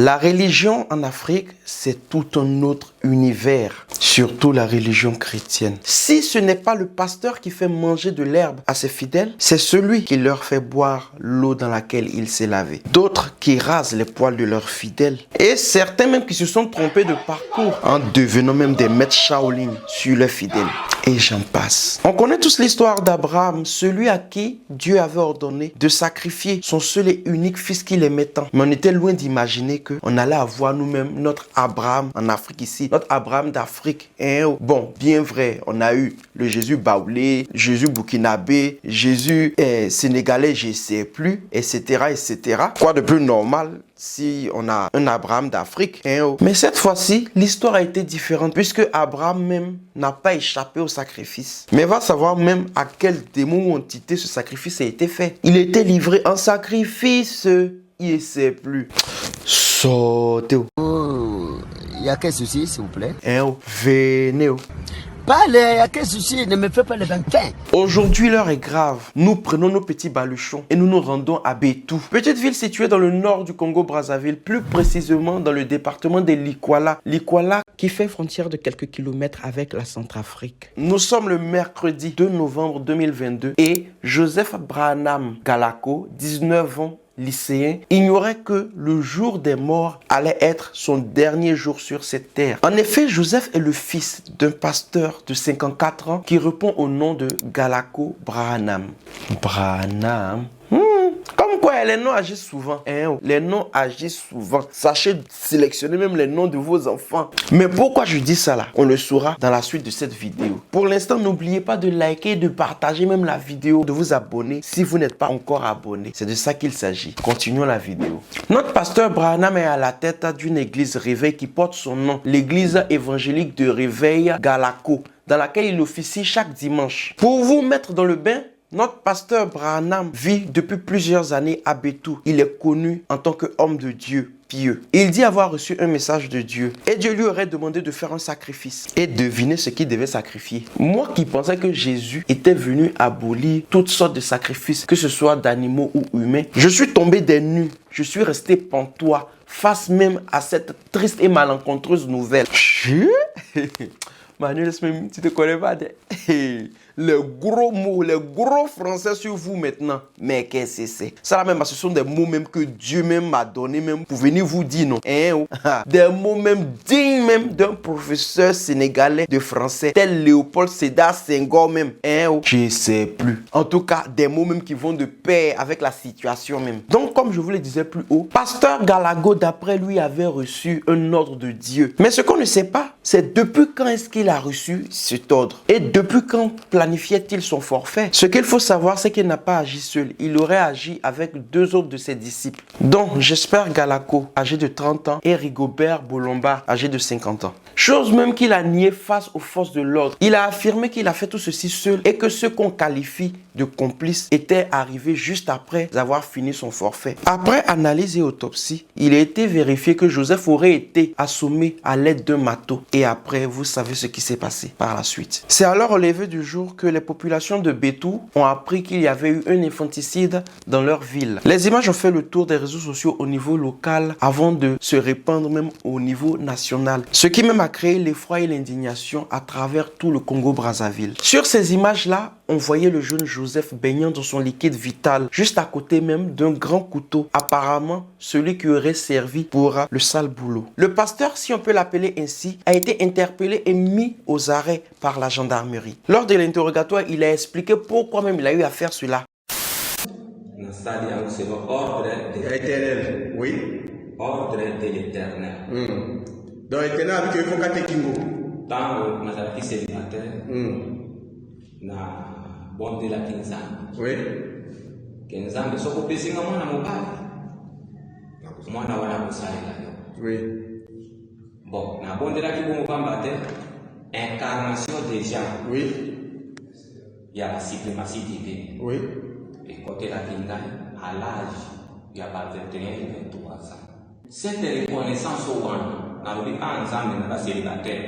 La religion en Afrique, c'est tout un autre univers, surtout la religion chrétienne. Si ce n'est pas le pasteur qui fait manger de l'herbe à ses fidèles, c'est celui qui leur fait boire l'eau dans laquelle il s'est lavé. D'autres qui rasent les poils de leurs fidèles. Et certains même qui se sont trompés de parcours en devenant même des maîtres Shaolin sur leurs fidèles. Et j'en passe. On connaît tous l'histoire d'Abraham, celui à qui Dieu avait ordonné de sacrifier son seul et unique fils qu'il aimait tant. Mais on était loin d'imaginer qu'on allait avoir nous-mêmes notre Abraham en Afrique ici, notre Abraham d'Afrique. Bon, bien vrai, on a eu le Jésus baoulé, Jésus burkinabé, Jésus sénégalais, je ne sais plus, etc., etc. Quoi de plus normal si on a un Abraham d'Afrique. Mais cette fois-ci, l'histoire a été différente puisque Abraham même n'a pas échappé au sacrifice. Mais va savoir même à quel démon ou entité ce sacrifice a été fait. Il a été livré en sacrifice. Il ne sait plus. Sortez. Il y a quel souci, s'il vous plaît? Venez. Parlez, il y a quel souci? Ne me fais pas le vampin. Aujourd'hui, l'heure est grave. Nous prenons nos petits baluchons et nous nous rendons à Bétou. Petite ville située dans le nord du Congo-Brazzaville, plus précisément dans le département de Likwala. Likwala qui fait frontière de quelques kilomètres avec la Centrafrique. Nous sommes le mercredi 2 novembre 2022 et Joseph Branham Galako, 19 ans, lycéen, ignorait que le jour des morts allait être son dernier jour sur cette terre. En effet, Joseph est le fils d'un pasteur de 54 ans qui répond au nom de Galako Branham. Branham. Comme quoi, les noms agissent souvent. Les noms agissent souvent. Sachez sélectionner même les noms de vos enfants. Mais pourquoi je dis ça là? On le saura dans la suite de cette vidéo. Pour l'instant, n'oubliez pas de liker, de partager même la vidéo, de vous abonner si vous n'êtes pas encore abonné. C'est de ça qu'il s'agit. Continuons la vidéo. Notre pasteur Branham est à la tête d'une église réveil qui porte son nom. L'église évangélique de réveil Galako, dans laquelle il officie chaque dimanche. Pour vous mettre dans le bain, notre pasteur Branham vit depuis plusieurs années à Bétou. Il est connu en tant qu'homme de Dieu pieux. Il dit avoir reçu un message de Dieu et Dieu lui aurait demandé de faire un sacrifice. Et devinez ce qu'il devait sacrifier. Moi qui pensais que Jésus était venu abolir toutes sortes de sacrifices, que ce soit d'animaux ou humains, je suis tombé des nues. Je suis resté pantois face même à cette triste et malencontreuse nouvelle. Manu, tu te connais pas les gros mots, les gros français sur vous maintenant. Mais qu'est-ce que c'est? Ça là même, ce sont des mots même que Dieu même m'a donné même pour venir vous dire non. Des mots même dignes même d'un professeur sénégalais de français tel Léopold Sédar Senghor même. Je sais plus. En tout cas, des mots même qui vont de pair avec la situation même. Donc, comme je vous le disais plus haut, pasteur Galago d'après lui avait reçu un ordre de Dieu. Mais ce qu'on ne sait pas, c'est depuis quand est-ce qu'il a reçu cet ordre et depuis quand planifiait-il son forfait. Ce qu'il faut savoir, c'est qu'il n'a pas agi seul. Il aurait agi avec deux autres de ses disciples, dont Jesper Galako, âgé de 30 ans, et Rigobert Bolomba, âgé de 50 ans. Chose même qu'il a nié face aux forces de l'ordre. Il a affirmé qu'il a fait tout ceci seul et que ceux qu'on qualifie de complices étaient arrivés juste après avoir fini son forfait. Après analyse et autopsie, il a été vérifié que Joseph aurait été assommé à l'aide d'un marteau. Et après, vous savez ce qui s'est passé par la suite. C'est alors au lever du jour que les populations de Bétou ont appris qu'il y avait eu un infanticide dans leur ville. Les images ont fait le tour des réseaux sociaux au niveau local avant de se répandre même au niveau national. Ce qui même a créé l'effroi et l'indignation à travers tout le Congo-Brazzaville. Sur ces images-là, on voyait le jeune Joseph baignant dans son liquide vital, juste à côté même d'un grand couteau, apparemment celui qui aurait servi pour le sale boulot. Le pasteur, si on peut l'appeler ainsi, a été interpellé et mis aux arrêts par la gendarmerie. Lors de l'interrogatoire, il a expliqué pourquoi même il a eu à faire cela. Ordre de l'éternel. Oui. Ordre de l'éternel. Donc l'éternel avec le Fonga Tekingo. Tant que célibataire. Na bon de la Kinzan. Oui. Kinzan, so ko pesinga mwana mobali. Mwana wana kusalela yo. Oui. Bon, na bon de la Kingo mobamba te incarnation déjà. Oui. Il y a la suprématie divine. Oui. Et côté la Kinzan, à l'âge, il y a pas 21 et 23 ans. Cette reconnaissance au monde, dans le cas ensemble dans la célibataire.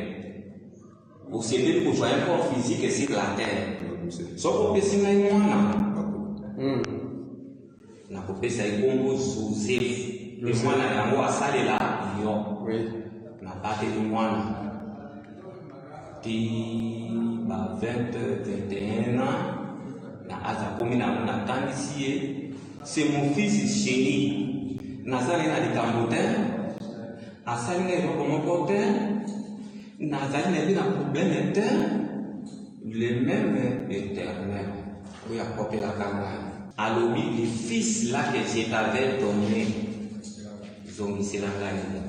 Vous savez que vous avez un corps physique sur la terre. So ko pesinga mwana. Na ko pesa ikongo Joseph Et moi, na asali là, Oui. na bate du mois, ti 20, 21 ans, na azakomi na tandisi, c'est mon fils chéri. Nazali na likambote, asali na eloko moko te, nazali na problème te, le même éternel. Oui, à côté la campagne. Alors, les fils là que je t'avais donné, ils ont mis la gagne.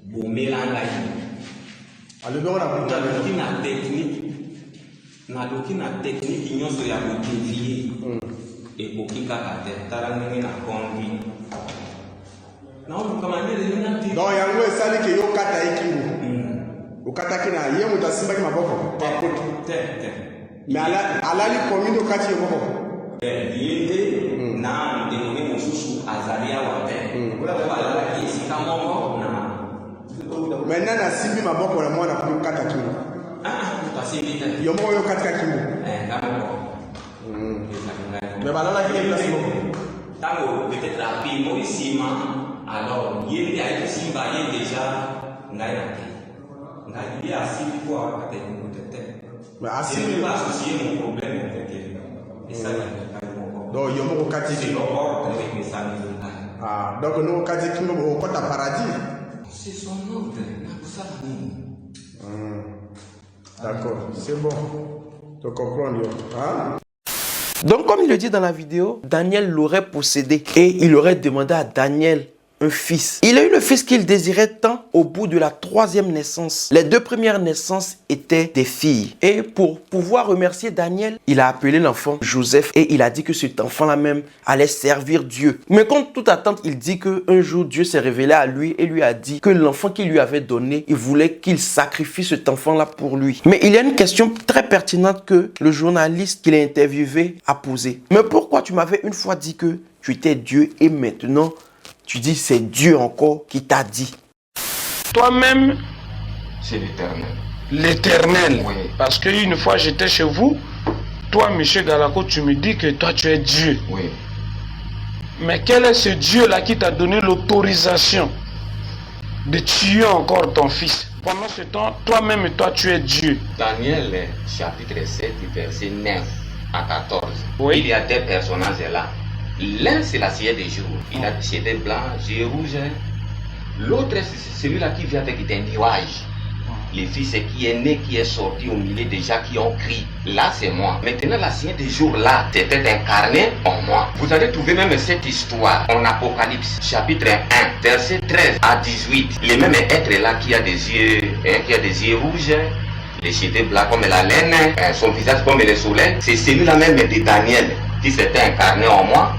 Bon, mélange. Alors, on a pris Na technique, ils ont se la dévier. Et pour qui kaka te, tarangi na kondi. Non, comment dire, donc yango esali ke yo kata ekingo. Okata kina ye muta simba ki maboko. Mais alali commune okati yo moko. Yende na ndenge mosusu azalia wate. Ola ba la ki sika moko na. Maintenant na simbi maboko na mwana pour kata kingo. Parce que yo moko yo kata kingo. Mais balala ki place moko. Tango peut-être rapide moi ici alors il y a ici va y déjà ngai assis pour kata kingo tete. Mais assis pas associer mon problème avec elle. Et ça donc yo moko kati c'est l'ordre avec mes amis. Ah donc no kati kingo au kota paradis. C'est son ordre, ça D'accord, c'est bon. Tu comprends, hein? Donc, comme il le dit dans la vidéo, Daniel l'aurait possédé et il aurait demandé à Daniel un fils. Il a eu le fils qu'il désirait tant au bout de la 3e naissance. Les 2 premières naissances étaient des filles. Et pour pouvoir remercier Daniel, il a appelé l'enfant Joseph et il a dit que cet enfant-là même allait servir Dieu. Mais contre toute attente, il dit qu'un jour Dieu s'est révélé à lui et lui a dit que l'enfant qu'il lui avait donné, il voulait qu'il sacrifie cet enfant-là pour lui. Mais il y a une question très pertinente que le journaliste qu'il a interviewé a posée. Mais pourquoi tu m'avais une fois dit que tu étais Dieu et maintenant tu dis c'est Dieu encore qui t'a dit? Toi-même, c'est l'éternel. l'éternel. Oui. Parce qu'une fois j'étais chez vous, toi, monsieur Galako, tu me dis que toi tu es Dieu. Oui. Mais quel est ce Dieu-là qui t'a donné l'autorisation de tuer encore ton fils? Pendant ce temps, toi-même, toi, tu es Dieu. Daniel, chapitre 7, verset 9 à 14. Oui. Il y a des personnages là. L'un, c'est la ciel des jours. Il a des cheveux blancs, yeux rouges. L'autre, c'est celui-là qui vient avec des nuages. Le fils qui est né, qui est sorti au milieu des gens qui ont crié. Là, c'est moi. Maintenant, la ciel des jours là, c'était incarné en moi. Vous allez trouver même cette histoire en Apocalypse, chapitre 1, verset 13 à 18. Le même être là qui a des yeux rouges, les cheveux blancs comme la laine, son visage comme le soleil, c'est celui-là même de Daniel qui s'était incarné en moi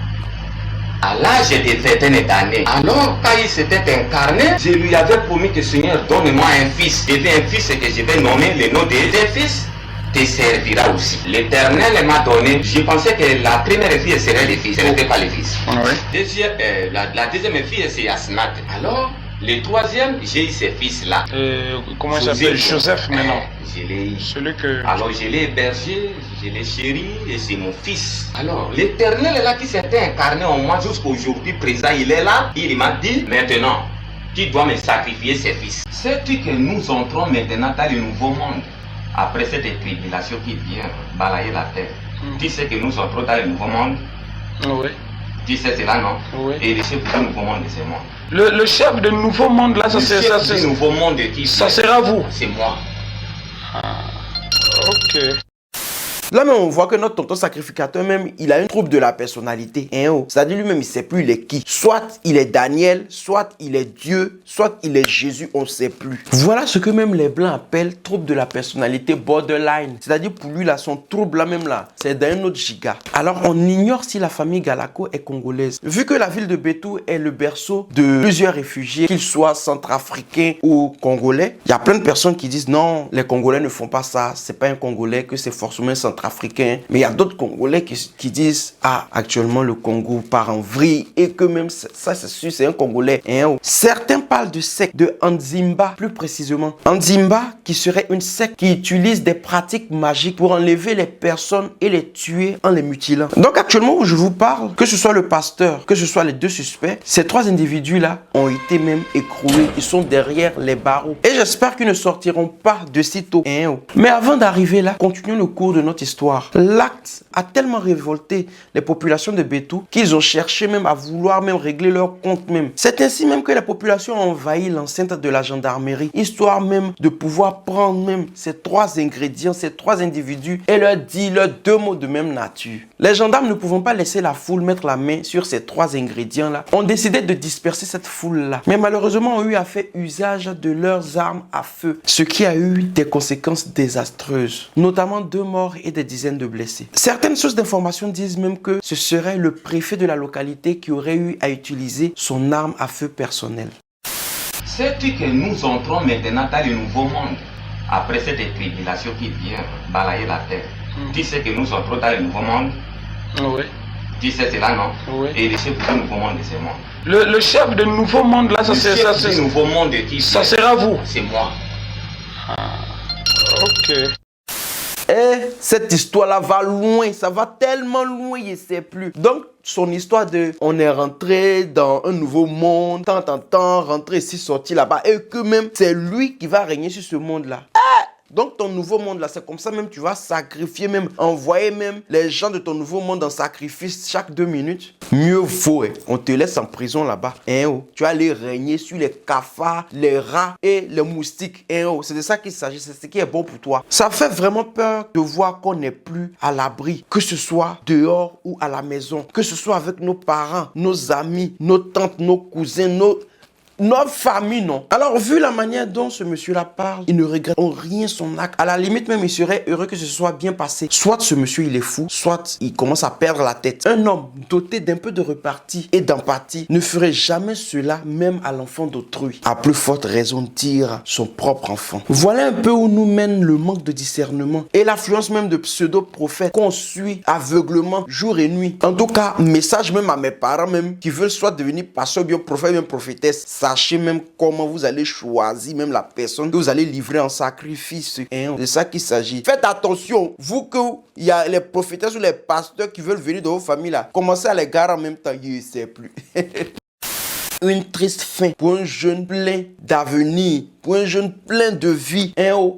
à l'âge de 21 années. Alors, quand il s'était incarné, je lui avais promis que Seigneur, donne-moi un fils. Et un fils que je vais nommer le nom de tes fils te servira aussi. L'Éternel m'a donné, je pensais que la première fille serait le fils, ce n'était pas le fils. Oui. La deuxième fille, c'est Asnat. Alors, le troisième, j'ai eu ce fils-là. Comment il s'appelle? Joseph maintenant. Je l'ai eu. Celui que... Alors je l'ai hébergé, je l'ai chéri et c'est mon fils. Alors l'Éternel est là qui s'était incarné en moi jusqu'aujourd'hui présent, il est là, il m'a dit maintenant, tu dois me sacrifier ses fils. Sais-tu que nous entrons maintenant dans le nouveau monde après cette tribulation qui vient balayer la terre? Tu sais que nous entrons dans le nouveau monde? Oui. Tu sais cela, non? Oui. Et le chef du nouveau monde, c'est moi. Le chef du nouveau monde là, ça Le nouveau monde qui ça sera vous. C'est moi. Ok. Là même on voit que notre tonton sacrificateur même, il a un trouble de la personnalité. Hein, c'est-à-dire lui-même, il ne sait plus il est qui. Soit il est Daniel, soit il est Dieu, soit il est Jésus, on ne sait plus. Voilà ce que même les Blancs appellent trouble de la personnalité borderline. C'est-à-dire pour lui, là, son trouble là même là, c'est d'un autre giga. Alors on ignore si la famille Galako est congolaise. Vu que la ville de Bétou est le berceau de plusieurs réfugiés, qu'ils soient centrafricains ou congolais, il y a plein de personnes qui disent non, les Congolais ne font pas ça, c'est pas un Congolais, que c'est forcément un centrafricain. africain. Mais il y a d'autres Congolais qui disent, ah, actuellement le Congo part en vrille et que même ça c'est sûr, c'est un Congolais. Hein. Certains parlent de secte de Nzimba, plus précisément. Nzimba qui serait une secte qui utilise des pratiques magiques pour enlever les personnes et les tuer en les mutilant. Donc actuellement où je vous parle, que ce soit le pasteur, que ce soit les deux suspects, ces trois individus-là ont été même écroués. Ils sont derrière les barreaux. Et j'espère qu'ils ne sortiront pas de sitôt. Hein. Mais avant d'arriver là, continuons le cours de notre histoire. L'acte a tellement révolté les populations de Bétou qu'ils ont cherché même à vouloir même régler leur compte même. C'est ainsi même que la population a envahi l'enceinte de la gendarmerie, histoire même de pouvoir prendre même ces trois ingrédients, ces trois individus et leur dire leurs deux mots de même nature. Les gendarmes ne pouvant pas laisser la foule mettre la main sur ces trois ingrédients-là, ont décidé de disperser cette foule-là. Mais malheureusement, ont eu à faire usage de leurs armes à feu, ce qui a eu des conséquences désastreuses, notamment 2 morts et des dizaines de blessés. Certaines sources d'information disent même que ce serait le préfet de la localité qui aurait eu à utiliser son arme à feu personnelle. Sais-tu que nous entrons maintenant dans le nouveau monde, après cette tribulation qui vient balayer la terre? Tu sais que nous entrons dans le nouveau monde? Oui. Tu sais cela, non? Oui. Et le chef du nouveau monde, c'est moi. Le chef du nouveau monde, là, ça c'est nouveau monde qui ça sera vous? C'est moi. Ah, ok. Et cette histoire-là va loin, ça va tellement loin, il ne sait plus. Donc, son histoire de on est rentré dans un nouveau monde, tant, rentré ici, sorti là-bas, et que même c'est lui qui va régner sur ce monde-là. Donc ton nouveau monde là, c'est comme ça même tu vas sacrifier même, envoyer même les gens de ton nouveau monde en sacrifice chaque 2 minutes. Mieux vaut, on te laisse en prison là-bas. Tu vas aller régner sur les cafards, les rats et les moustiques. C'est de ça qu'il s'agit, c'est ce qui est bon pour toi. Ça fait vraiment peur de voir qu'on n'est plus à l'abri, que ce soit dehors ou à la maison, que ce soit avec nos parents, nos amis, nos tantes, nos cousins, notre famille, non. Alors, vu la manière dont ce monsieur-là parle, il ne regrette en rien son acte. À la limite, même, il serait heureux que ce soit bien passé. Soit ce monsieur, il est fou, soit il commence à perdre la tête. Un homme doté d'un peu de repartie et d'empathie ne ferait jamais cela, même à l'enfant d'autrui. À plus forte raison de dire son propre enfant. Voilà un peu où nous mène le manque de discernement et l'affluence même de pseudo-prophètes qu'on suit aveuglement jour et nuit. En tout cas, message même à mes parents même qui veulent soit devenir pasteur, bien prophète, bien prophétesse. Sachez même comment vous allez choisir même la personne que vous allez livrer en sacrifice. C'est ça qu'il s'agit. Faites attention, vous que il y a les prophétesses ou les pasteurs qui veulent venir dans vos familles là, commencez à les garer en même temps, je ne sais plus. Une triste fin pour un jeune plein d'avenir, pour un jeune plein de vie,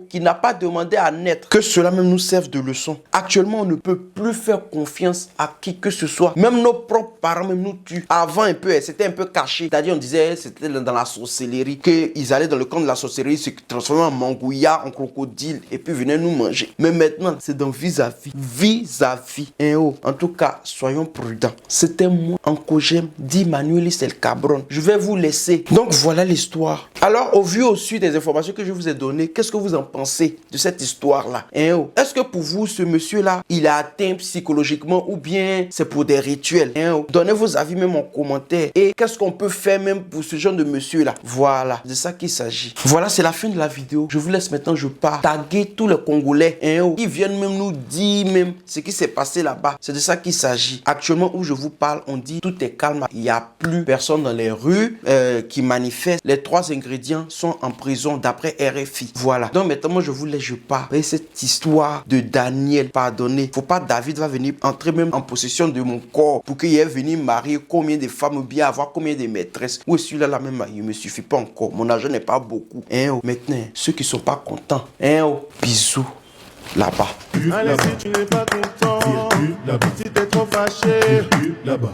qui n'a pas demandé à naître. Que cela même nous serve de leçon. Actuellement, on ne peut plus faire confiance à qui que ce soit. Même nos propres parents même nous tuent. Avant un peu, c'était un peu caché. C'est-à-dire, on disait c'était dans la sorcellerie, qu'ils allaient dans le camp de la sorcellerie, se transformaient en mangouilla, en crocodile, et puis venaient nous manger. Mais maintenant, c'est dans vis-à-vis. Vis-à-vis. En tout cas, soyons prudents. C'était moi, Ankogem, dit Manuelis El Cabron. Je vais vous laisser. Donc voilà l'histoire. Alors, au vu aussi des informations que je vous ai données, qu'est-ce que vous en pensez de cette histoire-là? Est-ce que pour vous, ce monsieur-là, il a atteint psychologiquement ou bien c'est pour des rituels? Donnez vos avis même en commentaire. Et qu'est-ce qu'on peut faire même pour ce genre de monsieur-là? Voilà, c'est ça qu'il s'agit. Voilà, c'est la fin de la vidéo. Je vous laisse maintenant, je pars taguer tous les Congolais qui viennent même nous dire même ce qui s'est passé là-bas. C'est de ça qu'il s'agit. Actuellement, où je vous parle, on dit tout est calme. Il n'y a plus personne dans les rues qui manifestent. Les 3 ingrédients sont en prison d'après RFI. Voilà. Donc maintenant, moi, je vous laisse, je pars. Et cette histoire de Daniel, pardonnez. Faut pas David va venir entrer même en possession de mon corps pour qu'il ait venu marier combien de femmes ou bien avoir combien de maîtresses. Ou celui-là, là même, il me suffit pas encore. Mon argent n'est pas beaucoup. Maintenant, ceux qui sont pas contents, bisous là-bas. Allez, si tu n'es pas content, si t'es trop fâché, là-bas.